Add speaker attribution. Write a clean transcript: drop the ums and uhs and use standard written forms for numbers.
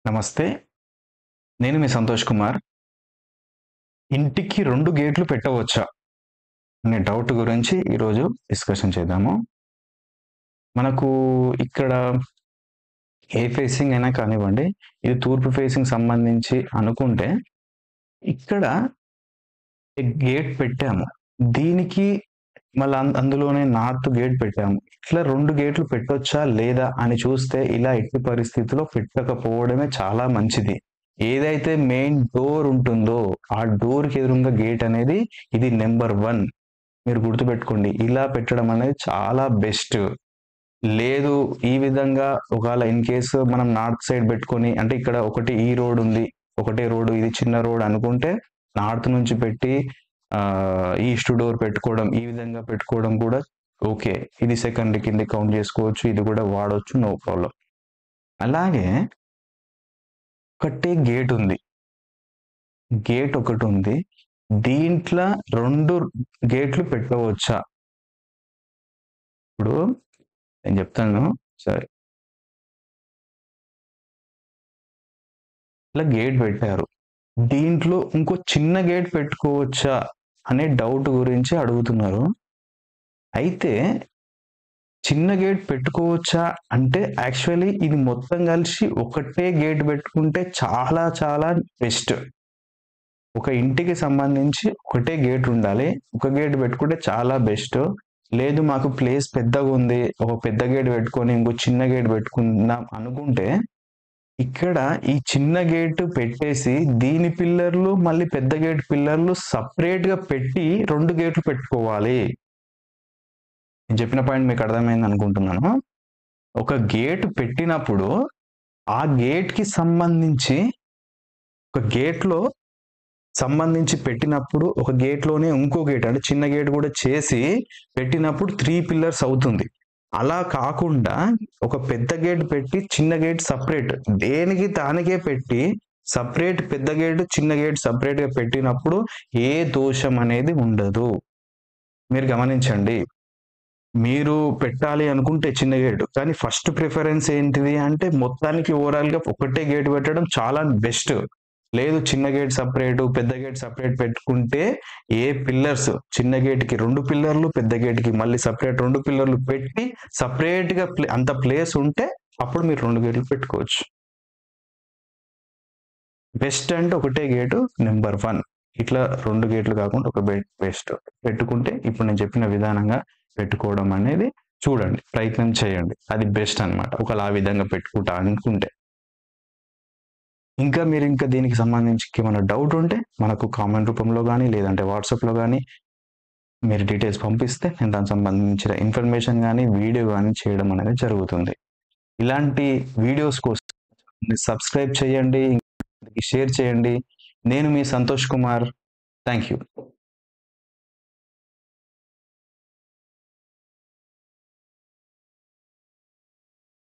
Speaker 1: నమస్తే. నేను మీ సంతోష్ కుమార్. ఇంటికి 2 గేట్లు పెట్టవచ్చా? అనే డౌట్ గురించి ఈరోజు డిస్కషన్ చేద్దాము. మనకు ఇక్కడ ఏ ఫేసింగ్ అయినా కానివ్వండి, ఇది తూర్పు ఫేసింగ్ సంబంధించి అనుకుంటే, ఇక్కడ గేట్ పెట్టాము. దీనికి మళ్ళా అందులోనే నార్త్ గేట్ పెట్టాము. ఇట్లా 2 గేట్లు పెట్టొచ్చా లేదా అని చూస్తే ఇలా ఎట్టి పరిస్థితిలో పెట్టకపోవడమే చాలా మంచిది. ఏదైతే మెయిన్ డోర్ ఉంటుందో ఆ డోర్‌కి ఎదురుంగా గేట్ అనేది ఇది నంబర్ 1. మీరు గుర్తుపెట్టుకోండి. ఇలా పెట్టడం అనేది చాలా బెస్ట్. లేదు ఈ విధంగా ఒకవేళ ఇన్ కేస్ మనం నార్త్ సైడ్ పెట్టుకొని అంటే ఇక్కడ ఒకటి ఈ రోడ్ ఉంది. ఒకటే రోడ్ ఇది చిన్న రోడ్ అనుకుంటే నార్త్ నుంచి పెట్టి ఈస్ట్ డోర్ పెట్టుకోవడం ఈ విధంగా పెట్టుకోవడం కూడా ఓకే. ఇది సెకండ్ కింద కౌంట్ చేసుకోవచ్చు. ఇది కూడా వాడొచ్చు. No problem. అలాగే ఒకటే గేట్ ఉంది. గేట్ ఒకటి ఉంది. దీంట్లో 2 గేట్లు పెట్టవచ్చా? ఇప్పుడు నేను చెప్తాను. సరే. ఇలా గేట్ పెట్టారు. దీంట్లో ఇంకో చిన్న గేట్ పెట్టుకోవచ్చా అనే డౌట్ గురించి అడుగుతున్నారు. అయితే చిన్న గేట్ పెట్టుకోవచ్చా అంటే యాక్చువల్లీ ఇది మొత్తం కలిసి ఒకటే గేట్ పెట్టుకుంటే చాలా చాలా బెస్ట్. ఒక ఇంటికి సంబంధించి ఒకటే గేట్ ఉండాలి. ఒక గేట్ పెట్టుకుంటే చాలా బెస్ట్. లేదు మాకు ప్లేస్ పెద్దగా ఉంది. ఒక పెద్ద గేట్ పెట్టుకొని ఇంకో చిన్న గేట్ పెట్టుకుందాం అనుకుంటే ఇక్కడ ఈ చిన్న గేట్ పెట్టేసి దీని పిల్లర్లు మళ్ళీ పెద్ద గేట్ పిల్లర్లు సపరేట్‌గా పెట్టి 2 గేట్లు పెట్టుకోవాలి. నేను చెప్పిన పాయింట్ మీకు అర్థమైంది అనుకుంటున్నాను. ఒక గేట్ పెట్టినప్పుడు ఆ గేట్‌కి సంబంధించి ఒక గేట్‌లో సంబంధించి పెట్టినప్పుడు ఒక గేట్‌లోనే ఇంకో గేట్ అంటే చిన్న గేట్ కూడా చేసి పెట్టినప్పుడు 3 పిల్లర్స్ అవుతుంది. అలా కాకుండా ఒక పెద్ద గేట్ పెట్టి చిన్న గేట్ సెపరేట్ దేనికి దానికే పెట్టి సెపరేట్ పెద్ద గేట్ చిన్న గేట్ సెపరేట్‌గా పెట్టినప్పుడు ఏ దోషం అనేది ఉండదు. మీరు గమనించండి. మీరు పెట్టాలి అనుకుంటే చిన్న గేట్ కానీ ఫస్ట్ ప్రిఫరెన్స్ ఏంటిది అంటే మొత్తానికి ఓవరాల్‌గా ఒకటే గేట్ పెట్టడం చాలా బెస్ట్. లేదు చిన్న గేట్ సెపరేట్ పెద్ద గేట్ సెపరేట్ పెట్టుకుంటే ఏ పిల్లర్స్ చిన్న గేట్‌కి 2 పిల్లర్లు పెద్ద గేట్‌కి మళ్ళీ సెపరేట్ 2 పిల్లర్లు పెట్టి సెపరేట్‌గా అంత ప్లేస్ ఉంటే అప్పుడు మీరు 2 గేట్లు పెట్టుకోవచ్చు. బెస్ట్ అంటే ఒకటే గేటు నంబర్ 1. ఇట్లా 2 గేట్లు కాకుండా ఒక బెస్ట్ పెట్టుకుంటే ఇప్పుడు నేను చెప్పిన విధానంగా పెట్టుకోవడం అనేది చూడండి. ప్రయత్నం చేయండి. అది బెస్ట్ అన్నమాట. ఒకవేళ ఆ విధంగా పెట్టుకుంటా అనుకుంటే. ఇంకా మీరు దీనికి సంబంధించి ఏమైనా డౌట్ ఉంటే మనకు కామెంట్ రూపంలో గానీ లేదంటే వాట్సాప్‌లో గానీ మీరు డీటెయిల్స్ పంపిస్తే నేను దానికి సంబంధించిన ఇన్ఫర్మేషన్ గానీ వీడియో గానీ చేయడం అనేది జరుగుతుంది. ఇలాంటి వీడియోస్ కోసం సబ్స్క్రైబ్ చేయండి. షేర్ చేయండి. నేను మీ సంతోష్ కుమార్. Thank you.